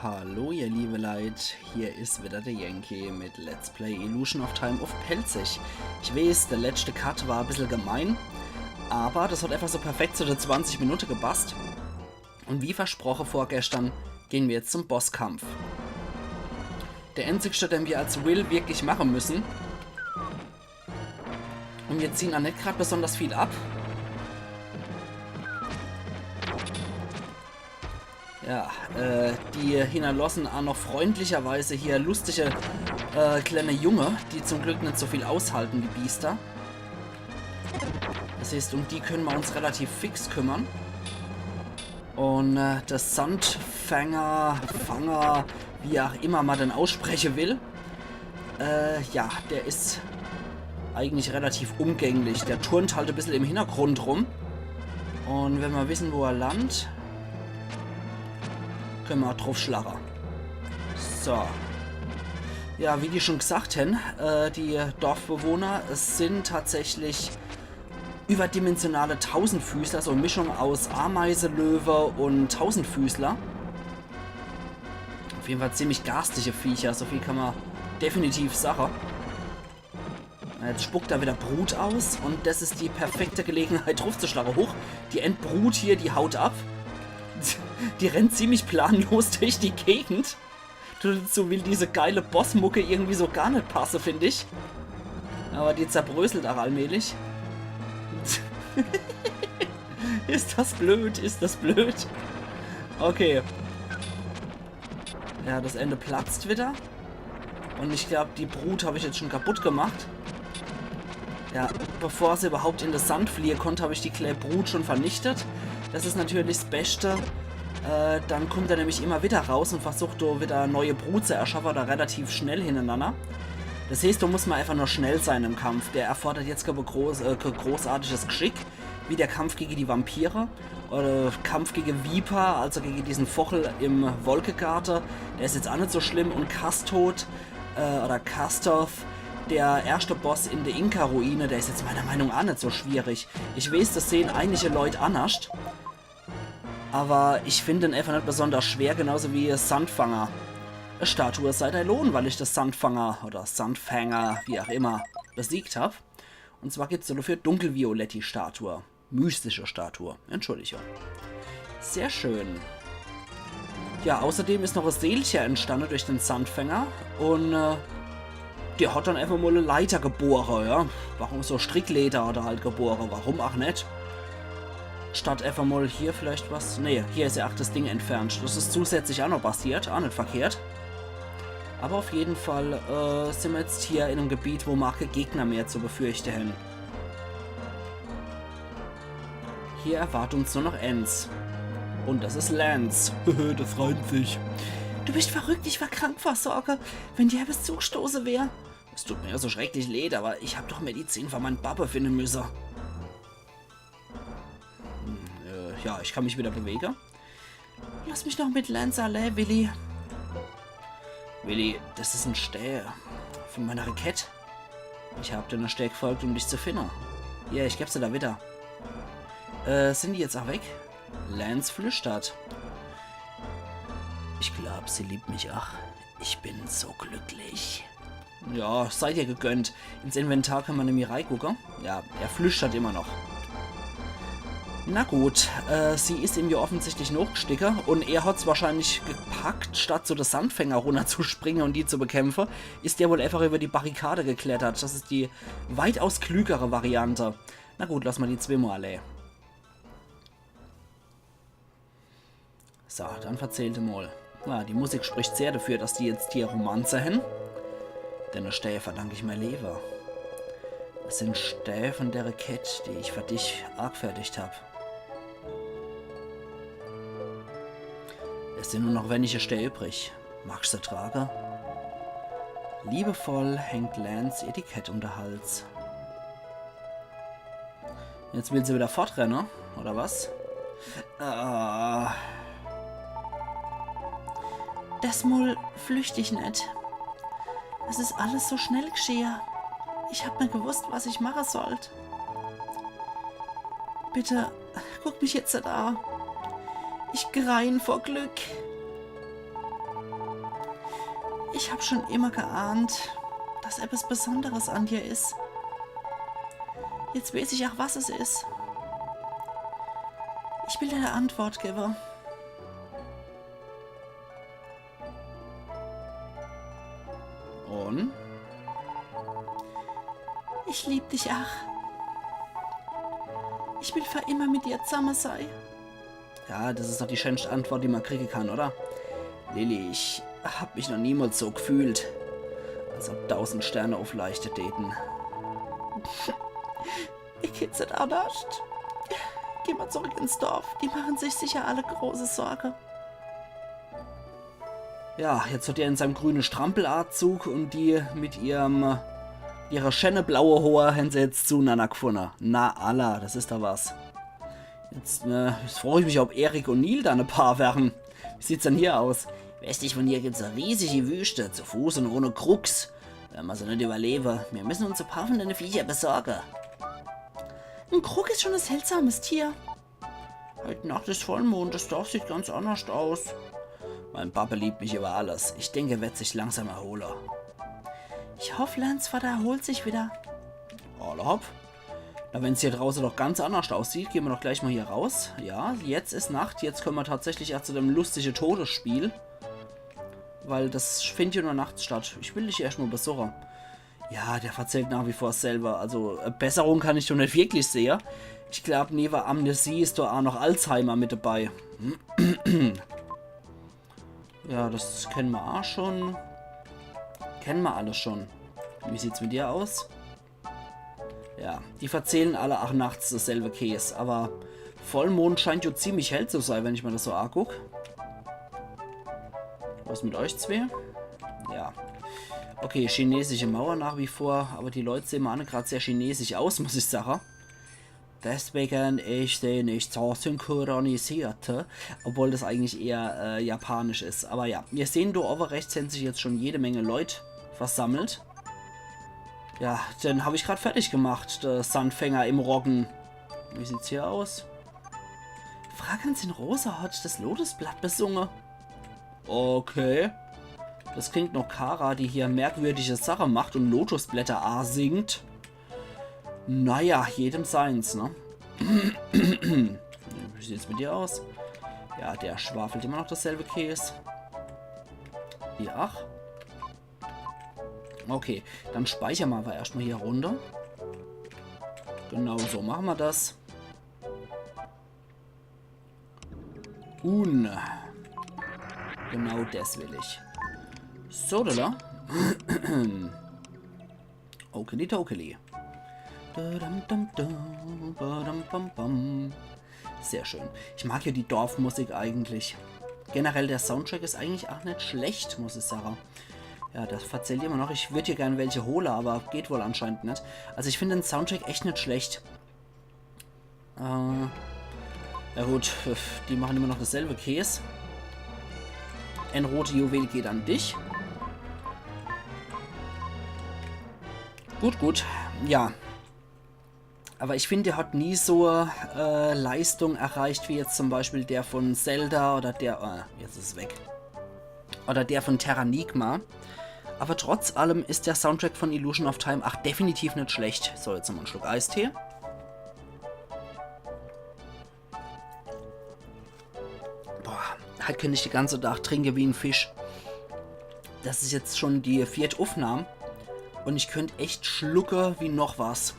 Hallo ihr liebe Leid, hier ist wieder der Yankee mit Let's Play Illusion of Time auf Pelzig. Ich weiß, der letzte Cut war ein bisschen gemein, aber das hat einfach so perfekt zu der 20 Minuten gepasst. Und wie versprochen vorgestern, gehen wir jetzt zum Bosskampf. Der einzigste, den wir als Will wirklich machen müssen. Und wir ziehen auch nicht gerade besonders viel ab. Ja, die hinterlassen auch noch freundlicherweise hier lustige kleine Junge, die zum Glück nicht so viel aushalten, die Biester. Das heißt, um die können wir uns relativ fix kümmern. Und der Sandfänger, Fanger, wie auch immer man den aussprechen will, ja, der ist eigentlich relativ umgänglich. Der turnt halt ein bisschen im Hintergrund rum. Und wenn wir wissen, wo er landet, können wir drauf schlagen. So. Ja, wie die schon gesagt haben, die Dorfbewohner sind tatsächlich überdimensionale Tausendfüßler, so eine Mischung aus Ameise, Löwe und Tausendfüßler. Auf jeden Fall ziemlich garstige Viecher, so viel kann man definitiv sagen. Jetzt spuckt er wieder Brut aus und das ist die perfekte Gelegenheit draufzuschlagen. Hoch, die Endbrut hier, die haut ab. Die rennt ziemlich planlos durch die Gegend. So will diese geile Bossmucke irgendwie so gar nicht passen, finde ich. Aber die zerbröselt auch allmählich. Ist das blöd? Ist das blöd? Okay. Ja, das Ende platzt wieder. Und ich glaube, die Brut habe ich jetzt schon kaputt gemacht. Ja, bevor sie überhaupt in das Sand fliehen konnte, habe ich die kleine Brut schon vernichtet. Das ist natürlich das Beste. Dann kommt er nämlich immer wieder raus und versucht wieder neue Brut zu erschaffen oder relativ schnell hintereinander. Das heißt, da muss man einfach nur schnell sein im Kampf. Der erfordert jetzt großartiges Geschick, wie der Kampf gegen die Vampire oder Kampf gegen Viper, also gegen diesen Vogel im Wolkegarten. Der ist jetzt auch nicht so schlimm. Und Kastot oder Kastov, der erste Boss in der Inka-Ruine, der ist jetzt meiner Meinung nach auch nicht so schwierig. Ich weiß, das sehen einige Leute anders. Aber ich finde ihn einfach nicht besonders schwer, genauso wie Sandfanger. Eine Statue sei der Lohn, weil ich das Sandfanger oder Sandfänger, wie auch immer, besiegt habe. Und zwar gibt es dafür dunkelvioletti Statue. Mystische Statue. Entschuldigung. Sehr schön. Ja, außerdem ist noch ein Seelchen entstanden durch den Sandfänger. Und der hat dann einfach mal eine Leiter geboren, ja. Warum so Strickleder oder halt geboren? Warum auch nicht? Statt einfach mal hier vielleicht was... Ne, hier ist ja auch das Ding entfernt. Das ist zusätzlich auch noch passiert. Auch nicht verkehrt. Aber auf jeden Fall sind wir jetzt hier in einem Gebiet, wo wir keine Gegner mehr zu befürchten haben. Hier erwartet uns nur noch Enz. Und das ist Lance. Der freut sich. Du bist verrückt, ich war Krankversorger. Wenn dir etwas zugestoßen wäre. Es tut mir ja so schrecklich leid, aber ich habe doch Medizin von meinem Papa finden müssen. Ja, ich kann mich wieder bewegen. Lass mich doch mit Lance allein, Willi. Willi, das ist ein Stäh von meiner Rakette. Ich habe dir eine Stäh gefolgt, um dich zu finden. Ja, ich geb's dir da wieder. Sind die jetzt auch weg? Lance flüstert. Ich glaube, sie liebt mich auch. Ich bin so glücklich. Ja, seid ihr gegönnt. Ins Inventar kann man nämlich reingucken. Ja, er flüstert immer noch. Na gut, sie ist ihm ja offensichtlich noch gesticken und er hat es wahrscheinlich gepackt, statt so das Sandfänger runterzuspringen und die zu bekämpfen, ist der wohl einfach über die Barrikade geklettert. Das ist die weitaus klügere Variante. Na gut, lass mal die zwei mal alle. So, dann erzählte mal. Ja, die Musik spricht sehr dafür, dass die jetzt hier Romanze haben. Denn eine Stähe verdanke ich mein Leben. Das sind Stäbe von der Rakette, die ich für dich abgefertigt habe. Es sind nur noch wenige Stäbe übrig. Magst du tragen? Liebevoll hängt Lance Etikett um den Hals. Jetzt will sie wieder fortrennen, oder was? Das mal flüchte ich nicht. Es ist alles so schnell geschehen. Ich hab nicht gewusst, was ich machen sollte. Bitte, guck mich jetzt da. Ich grein vor Glück. Ich habe schon immer geahnt, dass etwas Besonderes an dir ist. Jetzt weiß ich auch, was es ist. Ich will dir eine Antwort geben. Und? Ich liebe dich auch. Ich will für immer mit dir zusammen sein. Ja, das ist doch die schönste Antwort, die man kriegen kann, oder? Lilly, ich hab mich noch niemals so gefühlt, als ob 1000 Sterne aufleuchtet täten. Ich geht's nicht anders. Geh mal zurück ins Dorf. Die machen sich sicher alle große Sorge. Ja, jetzt wird er in seinem grünen Strampelanzug und die mit ihrer schöne blaue Hohe haben sie jetzt zueinander gefunden. Na Allah, das ist da was. Jetzt freue ich mich, ob Erik und Neil da ein Paar wären. Wie sieht's denn hier aus? Westlich von hier gibt's eine riesige Wüste, zu Fuß und ohne Krux. Wenn wir so nicht überleben, wir müssen uns ein paar von den Viecher besorgen. Ein Krug ist schon ein seltsames Tier. Heute Nacht ist Vollmond, das Dorf sieht ganz anders aus. Mein Papa liebt mich über alles. Ich denke, er wird sich langsam erholen. Ich hoffe, Lance Vater erholt sich wieder. Urlaub? Na, wenn es hier draußen doch ganz anders aussieht, gehen wir doch gleich mal hier raus. Ja, jetzt ist Nacht. Jetzt können wir tatsächlich auch zu dem lustigen Todesspiel. Weil das findet ja nur nachts statt. Ich will dich erstmal besuchen. Ja, der erzählt nach wie vor selber. Also, Besserung kann ich doch nicht wirklich sehen. Ich glaube, neben Amnesie ist da auch noch Alzheimer mit dabei. Ja, das kennen wir auch schon. Kennen wir alles schon. Wie sieht's mit dir aus? Ja, die verzählen alle auch nachts dasselbe Käse. Aber Vollmond scheint ja ziemlich hell zu sein, wenn ich mir das so angucke. Was mit euch zwei? Ja. Okay, chinesische Mauer nach wie vor. Aber die Leute sehen mal gerade sehr chinesisch aus, muss ich sagen. Deswegen ich den nicht so synchronisierte, obwohl das eigentlich eher japanisch ist. Aber ja, wir sehen, da oben rechts haben sich jetzt schon jede Menge Leute versammelt. Ja, den habe ich gerade fertig gemacht, der Sandfänger im Roggen. Wie sieht's hier aus? Fragens in Rosa hat das Lotusblatt besungen. Okay. Das klingt noch Kara, die hier merkwürdige Sachen macht und Lotusblätter A singt. Naja, jedem seins, ne? Wie sieht's mit dir aus? Ja, der schwafelt immer noch dasselbe Käse. Hier, ach. Okay, dann speichern wir aber erstmal hier runter. Genau so machen wir das. Genau das will ich. So, da. Okeli tokeli. Sehr schön. Ich mag ja die Dorfmusik eigentlich. Generell der Soundtrack ist eigentlich auch nicht schlecht, muss ich sagen. Ja, das verzählt immer noch. Ich würde hier gerne welche holen, aber geht wohl anscheinend nicht. Also ich finde den Soundtrack echt nicht schlecht. Ja gut, die machen immer noch dasselbe Käse. Ein rote Juwel geht an dich. Gut. Ja. Aber ich finde, der hat nie so Leistung erreicht, wie jetzt zum Beispiel der von Zelda oder der... jetzt ist es weg. Oder der von Terranigma. Aber trotz allem ist der Soundtrack von Illusion of Time auch definitiv nicht schlecht. So, jetzt noch mal einen Schluck Eistee. Boah, halt könnte ich den ganzen Tag trinken wie ein Fisch. Das ist jetzt schon die 4. Aufnahme. Und ich könnte echt schlucken wie noch was.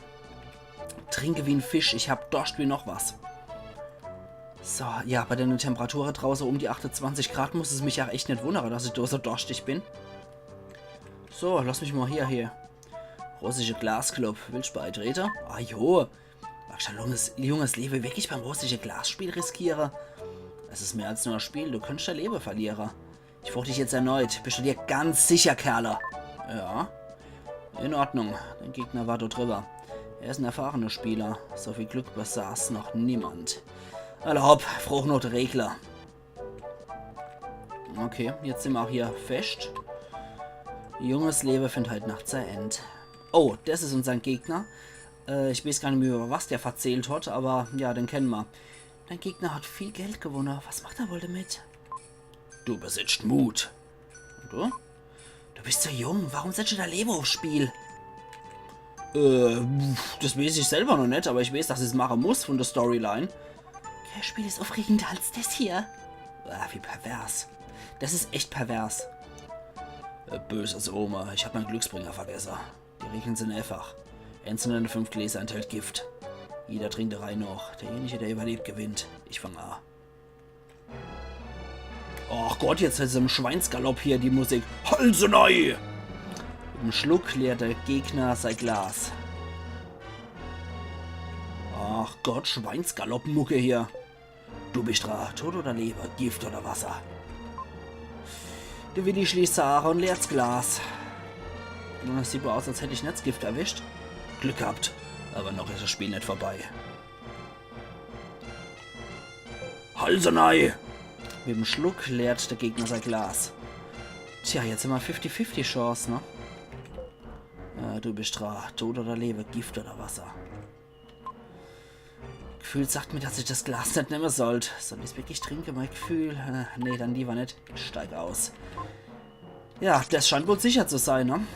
Trinke wie ein Fisch. Ich habe Durst wie noch was. So, ja, bei der Temperatur draußen um die 28 Grad muss es mich ja echt nicht wundern, dass ich da so durstig bin. So, lass mich mal hier. Russische Glasclub. Willst du beitreten? Ah jo. Magst du junges Leben wirklich beim russischen Glasspiel riskieren? Es ist mehr als nur ein Spiel. Du könntest dein Leben verlieren. Ich frage dich jetzt erneut. Bist du dir ganz sicher, Kerle? Ja. In Ordnung. Dein Gegner war dort drüber. Er ist ein erfahrener Spieler. So viel Glück besaß noch niemand. Hopp, Fruchtnot Regler. Okay, jetzt sind wir auch hier fest. Junges Leben findet halt nachts ein End. Oh, das ist unser Gegner. Ich weiß gar nicht mehr, über was der verzählt hat, aber ja, den kennen wir. Dein Gegner hat viel Geld gewonnen. Was macht er wohl damit? Du besitzt Mut. Und du? bist so jung. Warum setzt du da Leben aufs Spiel? Das weiß ich selber noch nicht, aber ich weiß, dass ich es machen muss von der Storyline. Das Spiel ist aufregender als das hier. Wie pervers. Das ist echt pervers. Böses Oma, ich habe meinen Glücksbringer vergessen. Die Regeln sind einfach. Einzelne 5 Gläser enthält Gift. Jeder trinkt 3 noch. Derjenige, der überlebt, gewinnt. Ich fange an. Ach Gott, jetzt ist im Schweinsgalopp hier die Musik. Halsenei! Mit einem Schluck leert der Gegner sein Glas. Ach Gott, Schweinsgalopp-Mucke hier. Du bist dran. Tod oder Leber, Gift oder Wasser. Der Willi schließt Sache und leert's Glas. Das sieht so aus, als hätte ich Netzgift erwischt. Glück gehabt. Aber noch ist das Spiel nicht vorbei. Halsenei! Mit dem Schluck leert der Gegner sein Glas. Tja, jetzt immer 50-50 Chance, ne? Ja, du bist dran. Tod oder Leben, Gift oder Wasser. Gefühl sagt mir, dass ich das Glas nicht nehmen sollte. Soll ich es wirklich trinken, mein Gefühl? Nee, dann lieber nicht. Ich steig aus. Ja, das scheint wohl sicher zu sein, ne?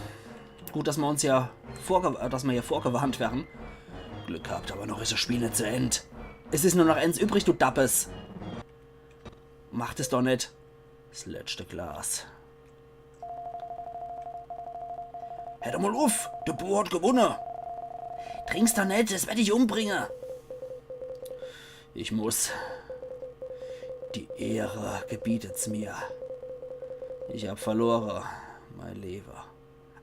Gut, dass wir uns ja vorgewarnt werden. Glück gehabt, aber noch ist das Spiel nicht zu Ende. Es ist nur noch eins übrig, du Dappes. Macht es doch nicht. Das letzte Glas. Hör doch mal auf, der Bo hat gewonnen. Trink's doch nicht, das werde ich umbringen. Ich muss. Die Ehre gebietet's mir. Ich hab verloren, mein Leber.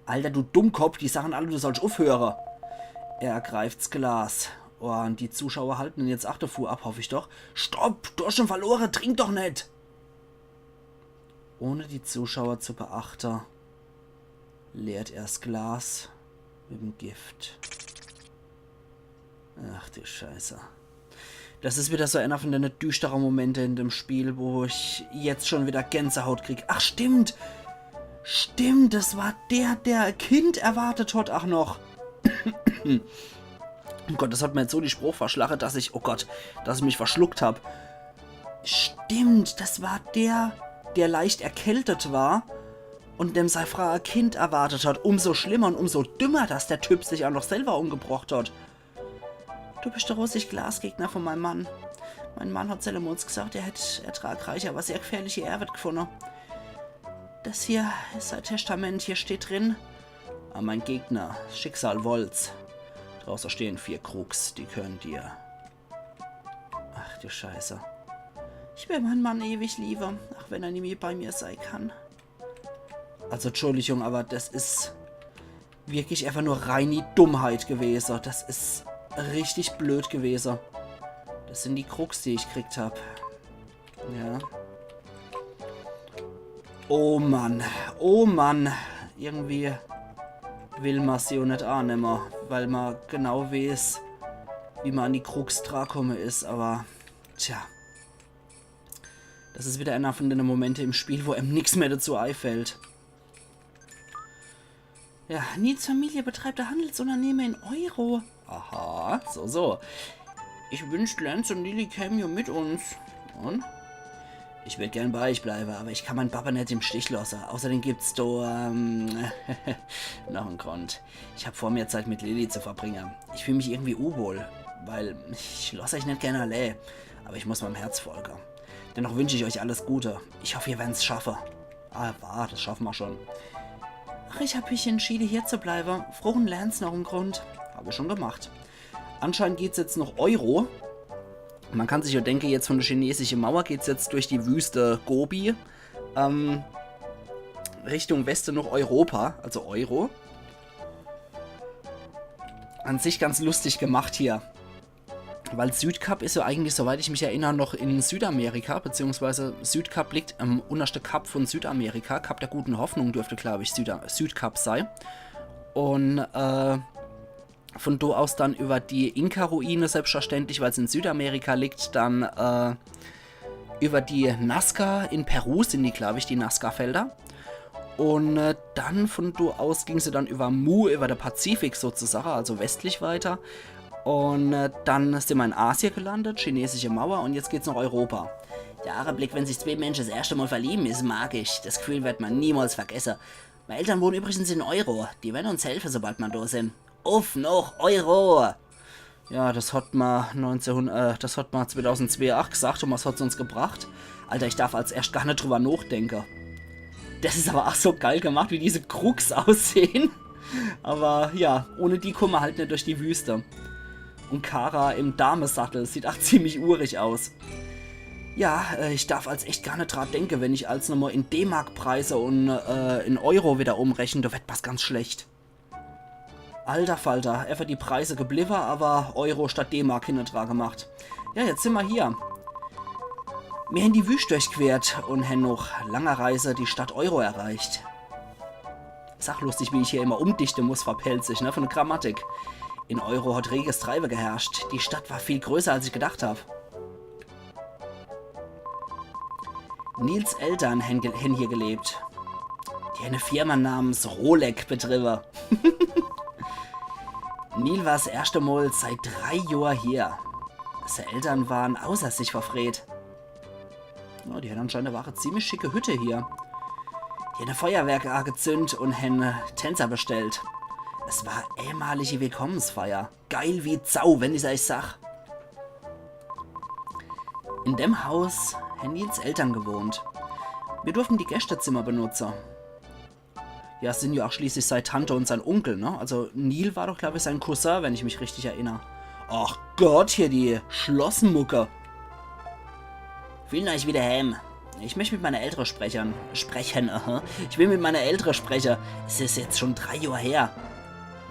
Alter, du Dummkopf, die sagen alle, du sollst aufhören. Er ergreift's Glas. Oh, und die Zuschauer halten ihn jetzt Achterfuhr ab, hoffe ich doch. Stopp, du hast schon verloren, trink doch nicht. Ohne die Zuschauer zu beachten, leert er das Glas mit dem Gift. Ach du Scheiße. Das ist wieder so einer von den düsteren Momente in dem Spiel, wo ich jetzt schon wieder Gänsehaut kriege. Ach stimmt. Stimmt, das war der Kind erwartet hat. Ach noch. Oh Gott, das hat mir jetzt so die Spruch verschlagen, dass ich, oh Gott, dass ich mich verschluckt habe. Stimmt, das war der leicht erkältet war und dem sein Frau ein Kind erwartet hat. Umso schlimmer und umso dümmer, dass der Typ sich auch noch selber umgebracht hat. Du bist der russische Glasgegner von meinem Mann. Mein Mann hat Sellemons gesagt, er hätte ertragreiche, aber sehr gefährliche Erbe gefunden. Das hier ist sein Testament, hier steht drin. Aber mein Gegner, Schicksal wollt's. Draußen stehen 4 Krugs, die können dir. Ach du Scheiße. Ich will meinen Mann ewig lieben, auch wenn er nie mehr bei mir sein kann. Also Entschuldigung, aber das ist wirklich einfach nur reine Dummheit gewesen. Das ist richtig blöd gewesen. Das sind die Krugs, die ich gekriegt habe. Ja. Oh Mann. Oh Mann. Irgendwie will man sie auch nicht annehmen, weil man genau weiß, wie man an die Krugs drankommen ist, aber tja. Das ist wieder einer von den Momenten im Spiel, wo einem nichts mehr dazu einfällt. Ja, Nils Familie betreibt ein Handelsunternehmen in Euro. Aha, so. Ich wünschte, Lance und Lily kämen hier mit uns. Und? Ich würde gern bei euch bleiben, aber ich kann meinen Papa nicht im Stich lassen. Außerdem gibt's da, noch einen Grund. Ich habe vor mir Zeit mit Lily zu verbringen. Ich fühle mich irgendwie unwohl, weil ich lasse euch nicht gerne allein. Aber ich muss meinem Herz folgen. Dennoch wünsche ich euch alles Gute. Ich hoffe, ihr werdet es schaffen. Das schaffen wir schon. Ach, ich habe mich entschieden, hier zu bleiben. Frohen Lance noch im Grund. Habe ich schon gemacht. Anscheinend geht es jetzt noch Euro. Man kann sich ja denken, jetzt von der chinesischen Mauer geht es jetzt durch die Wüste Gobi. Richtung Westen noch Europa, also Euro. An sich ganz lustig gemacht hier. Weil Südkap ist ja eigentlich, soweit ich mich erinnere, noch in Südamerika, beziehungsweise Südkap liegt am untersten Kap von Südamerika. Kap der guten Hoffnung dürfte, glaube ich, Südkap sein. Und von da aus dann über die Inka-Ruine selbstverständlich, weil es in Südamerika liegt, dann über die Nazca in Peru sind die, glaube ich, die Nazca-Felder. Und dann von da aus ging sie dann über Mu, über den Pazifik sozusagen, also westlich weiter. Und dann sind wir in Asien gelandet, chinesische Mauer, und jetzt geht's nach Europa. Der Augenblick, wenn sich 2 Menschen das erste Mal verlieben, ist magisch. Das Gefühl wird man niemals vergessen. Meine Eltern wohnen übrigens in Euro. Die werden uns helfen, sobald wir da sind. Uff, noch Euro! Ja, das hat man 2002 auch gesagt und was hat es uns gebracht? Alter, ich darf als erst gar nicht drüber nachdenken. Das ist aber auch so geil gemacht, wie diese Krux aussehen. Aber ja, ohne die kommen wir halt nicht durch die Wüste. Und Kara im Damesattel sieht auch ziemlich urig aus. Ja, ich darf als echt gar nicht dran denken, wenn ich als nochmal in D-Mark-Preise und in Euro wieder umrechne, da wird was ganz schlecht. Alter Falter, einfach die Preise geblieben, aber Euro statt D-Mark hinten dran gemacht. Ja, jetzt sind wir hier. Wir haben die Wüste durchquert und haben noch langer Reise die Stadt Euro erreicht. Ist auch lustig, wie ich hier immer umdichten muss, verpelzig, ne, von der Grammatik. In Euro hat reges Treiben geherrscht. Die Stadt war viel größer, als ich gedacht habe. Nils Eltern haben hier gelebt. Die haben eine Firma namens Rolex betrieben. Neil war das erste Mal seit 3 Jahren hier. Seine Eltern waren außer sich verfreht. Ja, die haben anscheinend eine ziemlich schicke Hütte hier. Die haben ein Feuerwerk angezündet und haben Tänzer bestellt. Es war ehemalige Willkommensfeier. Geil wie Zau, wenn ich es euch sag. In dem Haus haben Nils Eltern gewohnt. Wir durften die Gästezimmer benutzen. Ja, es sind ja auch schließlich seine Tante und sein Onkel, ne? Also Neil war doch, glaube ich, sein Cousin, wenn ich mich richtig erinnere. Ach Gott, hier die Schlossmucke. Will euch wieder heim. Ich möchte mit meiner Ältere sprechen. Ich will mit meiner Ältere sprechen. Es ist jetzt schon 3 Jahre her.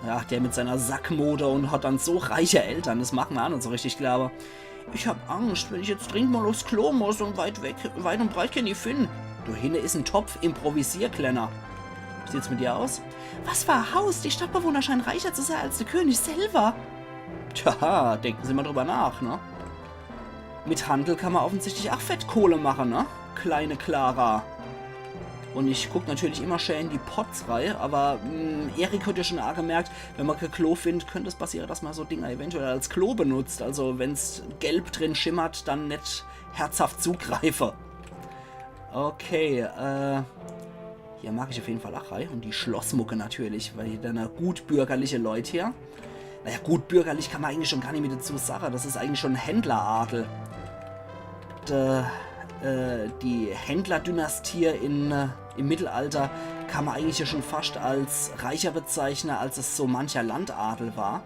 Ja, der mit seiner Sackmode und hat dann so reiche Eltern. Das machen wir auch nicht so richtig, glaube ich. Ich hab Angst, wenn ich jetzt dringend mal aufs Klo muss und weit und breit kann ich finden. Da hinten ist ein Topf, Improvisierklenner. Wie sieht's mit dir aus? Was für ein Haus? Die Stadtbewohner scheinen reicher zu sein als der König selber. Tja, denken Sie mal drüber nach, ne? Mit Handel kann man offensichtlich auch Fettkohle machen, ne? Kleine Clara. Und ich gucke natürlich immer schön in die Pots-Reihe, aber Erik hat ja schon gemerkt, wenn man kein Klo findet, könnte es passieren, dass man so Dinger eventuell als Klo benutzt. Also wenn es gelb drin schimmert, dann nicht herzhaft zugreife. Okay, hier mag ich auf jeden Fall auch rein. Und die Schlossmucke natürlich, weil hier dann gut bürgerliche Leute hier. Naja, gut bürgerlich kann man eigentlich schon gar nicht mehr dazu sagen. Das ist eigentlich schon Händleradel. Die Händlerdynastie im Mittelalter kann man eigentlich ja schon fast als reicher bezeichnen, als es so mancher Landadel war.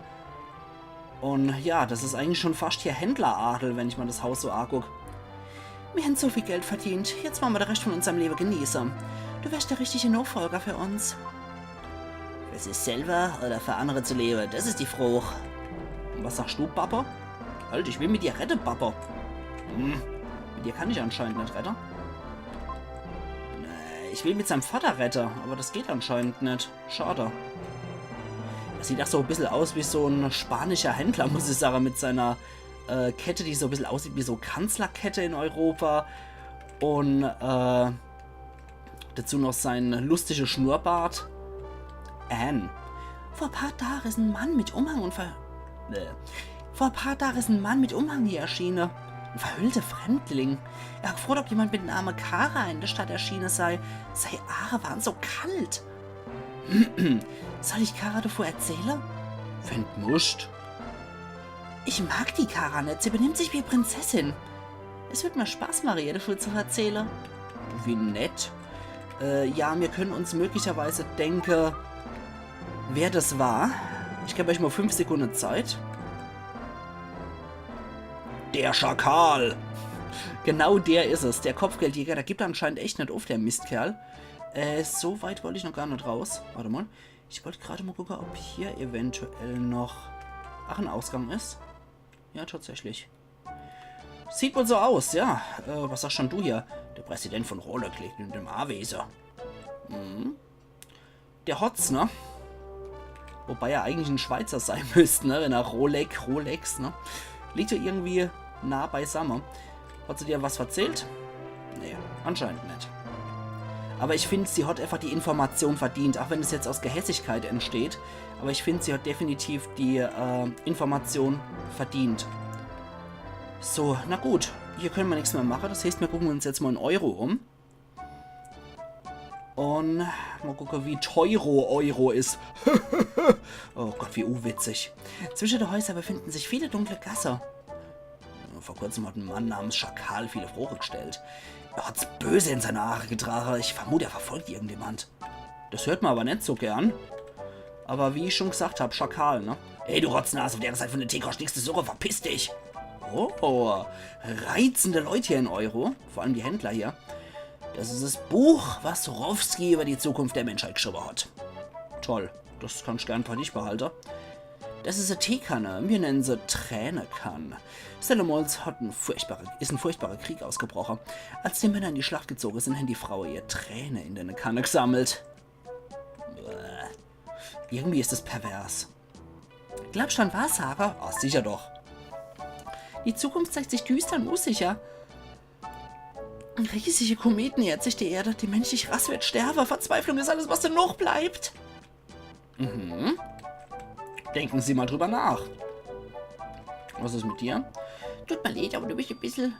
Und ja, das ist eigentlich schon fast hier Händleradel, wenn ich mal das Haus so angucke. Wir haben so viel Geld verdient, jetzt wollen wir den Rest von unserem Leben genießen. Du wärst der richtige Nachfolger für uns. Für sich selber oder für andere zu leben, das ist die Frage. Und was sagst du, Papa? Halt, ich will mit dir retten, Papa. Mit dir kann ich anscheinend nicht retten. Ich will mit seinem Vater retten, aber das geht anscheinend nicht. Schade. Er sieht auch so ein bisschen aus wie so ein spanischer Händler, muss ich sagen, mit seiner Kette, die so ein bisschen aussieht wie so Kanzlerkette in Europa. Und dazu noch sein lustiger Schnurrbart. Anne. Vor ein paar Tagen ist ein Mann mit Umhang hier erschienen. Ein verhüllter Fremdling. Er hat gefragt, ob jemand mit Namen Kara in der Stadt erschienen sei. Seine Haare waren so kalt. Soll ich Kara davor erzählen? Wenn du musst. Ich mag die Kara nicht. Sie benimmt sich wie Prinzessin. Es wird mir Spaß, Maria, davor zu erzählen. Wie nett. Ja, wir können uns möglicherweise denken, wer das war. Ich gebe euch mal 5 Sekunden Zeit. Der Schakal. Genau der ist es. Der Kopfgeldjäger. Der gibt anscheinend echt nicht auf, der Mistkerl. So weit wollte ich noch gar nicht raus. Warte mal. Ich wollte gerade mal gucken, ob hier eventuell noch ein Ausgang ist. Ja, tatsächlich. Sieht wohl so aus, ja. Was sagst schon du hier? Der Präsident von Rolex liegt in dem Aweser. Der Hotz, ne? Wobei er eigentlich ein Schweizer sein müsste, ne? Wenn er Rolex, ne? Liegt er irgendwie nah beisammen. Hat sie dir was erzählt? Nee, anscheinend nicht. Aber ich finde, sie hat einfach die Information verdient, auch wenn es jetzt aus Gehässigkeit entsteht. Aber ich finde, sie hat definitiv die Information verdient. So, na gut. Hier können wir nichts mehr machen. Das heißt, wir gucken uns jetzt mal in Euro um. Und mal gucken, wie teuer Euro ist. Oh Gott, wie witzig. Zwischen den Häusern befinden sich viele dunkle Gassen. Vor kurzem hat ein Mann namens Schakal viele Frohre gestellt. Er hat's böse in seine Haare getragen. Ich vermute, er verfolgt irgendjemand. Das hört man aber nicht so gern. Aber wie ich schon gesagt habe, Schakal, ne? Ey, du Rotznase, auf der Seite von der T-Kost nichts zu suchen, verpiss dich! Oh, reizende Leute hier in Euro. Vor allem die Händler hier. Das ist das Buch, was Rowski über die Zukunft der Menschheit geschrieben hat. Toll, das kann ich gern für dich behalten. Das ist eine Teekanne, wir nennen sie Tränekanne. Salomols ist ein furchtbarer Krieg ausgebrochen. Als die Männer in die Schlacht gezogen sind, haben die Frauen ihr Träne in der Kanne gesammelt. Irgendwie ist es pervers. Glaubst du an Wahrsager? Ah, sicher doch. Die Zukunft zeigt sich düster und unsicher. Riesige Kometen nähert sich die Erde, die menschliche Rasse wird sterben. Verzweiflung ist alles, was da noch bleibt. Denken Sie mal drüber nach. Was ist mit dir? Tut mir leid, aber du bist ein bisschen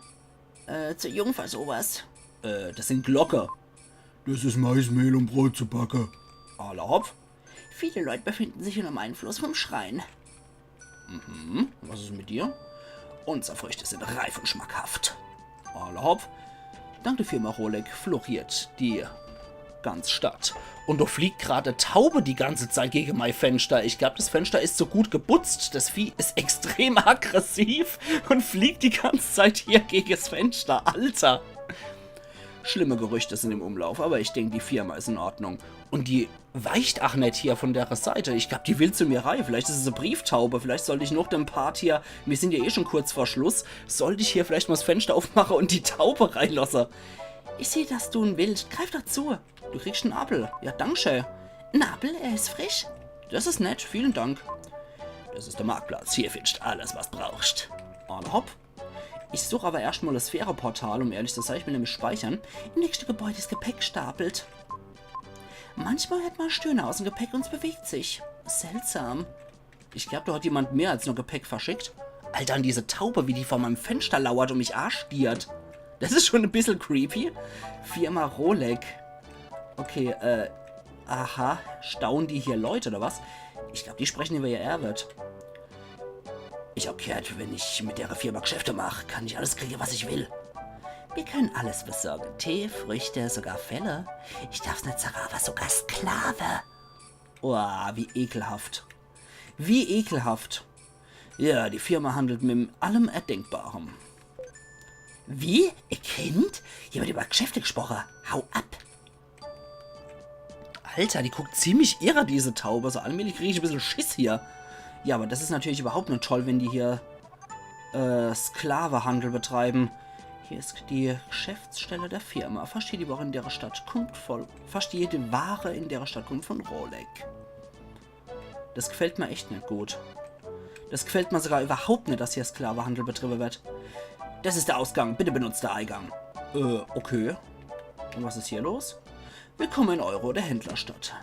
zu jung für sowas. Das sind Glocke. Das ist Maismehl, um Brot zu backen. Erlaubt? Viele Leute befinden sich unter dem Einfluss vom Schrein. Was ist mit dir? Unsere Früchte sind reif und schmackhaft. Erlaubt? Dank der Firma Rolex floriert die ganze Stadt. Und da fliegt gerade Taube die ganze Zeit gegen mein Fenster. Ich glaube, das Fenster ist so gut geputzt. Das Vieh ist extrem aggressiv und fliegt die ganze Zeit hier gegen das Fenster. Alter! Schlimme Gerüchte sind im Umlauf, aber ich denke, die Firma ist in Ordnung. Und die weicht auch nicht hier von der Seite. Ich glaube, die will zu mir rein. Vielleicht ist es eine Brieftaube. Vielleicht sollte ich noch den Part hier, wir sind ja eh schon kurz vor Schluss, sollte ich hier vielleicht mal das Fenster aufmachen und die Taube reinlassen. Ich sehe, dass du ein Wild. Greif doch zu. Du kriegst einen Apfel. Ja, danke. Ein Apfel? Er ist frisch. Das ist nett. Vielen Dank. Das ist der Marktplatz. Hier findest du alles, was brauchst. Hopp. Ich suche aber erstmal das Sphäre-Portal, um ehrlich zu sein. Ich will nämlich speichern. Im nächsten Gebäude ist Gepäck gestapelt. Manchmal hört man Stöhne aus dem Gepäck und es bewegt sich. Seltsam. Ich glaube, da hat jemand mehr als nur Gepäck verschickt. Alter, an diese Taube, wie die vor meinem Fenster lauert und mich arschstiert. Das ist schon ein bisschen creepy. Firma Rolex. Okay, aha. Staunen die hier Leute, oder was? Ich glaube, die sprechen über ihr Erwirt. Ich hab gehört, wenn ich mit der Firma Geschäfte mache, kann ich alles kriegen, was ich will. Wir können alles besorgen. Tee, Früchte, sogar Felle. Ich darf's nicht sagen, aber sogar Sklave. Oh, wie ekelhaft. Wie ekelhaft. Ja, die Firma handelt mit allem Erdenkbarem. Wie? Ihr Kind? Hier wird über Geschäfte gesprochen. Hau ab. Alter, die guckt ziemlich irre, diese Taube. So allmählich kriege ich ein bisschen Schiss hier. Ja, aber das ist natürlich überhaupt nicht toll, wenn die hier Sklavehandel betreiben. Hier ist die Geschäftsstelle der Firma. Fast jede Ware in der Stadt kommt von Rolex. Das gefällt mir echt nicht gut. Das gefällt mir sogar überhaupt nicht, dass hier Sklavehandel betrieben wird. Das ist der Ausgang. Bitte benutzt der Eingang. Okay. Und was ist hier los? Willkommen in Euro, der Händlerstadt.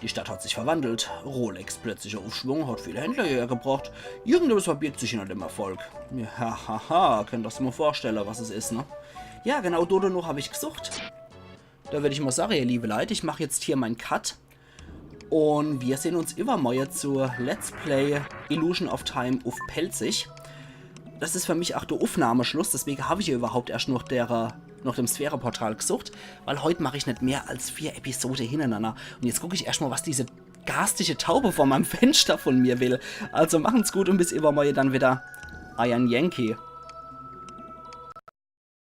Die Stadt hat sich verwandelt. Rolex plötzlicher Aufschwung hat viele Händler hierher gebracht. Irgendwas verbirgt sich hinter dem Erfolg. Ja, haha, könnt ihr euch mal vorstellen, was es ist, ne? Ja, genau, Dodo noch habe ich gesucht. Da würde ich mal sagen, ihr liebe Leute, ich mache jetzt hier meinen Cut. Und wir sehen uns übermorgen zur Let's Play Illusion of Time auf Pelzig. Das ist für mich auch der Aufnahmeschluss, deswegen habe ich ja überhaupt erst noch dem Sphäre-Portal gesucht, weil heute mache ich nicht mehr als 4 Episoden hintereinander. Und jetzt gucke ich erstmal, was diese garstige Taube vor meinem Fenster von mir will. Also machen's gut und bis übermorgen dann wieder. Iron Yankee.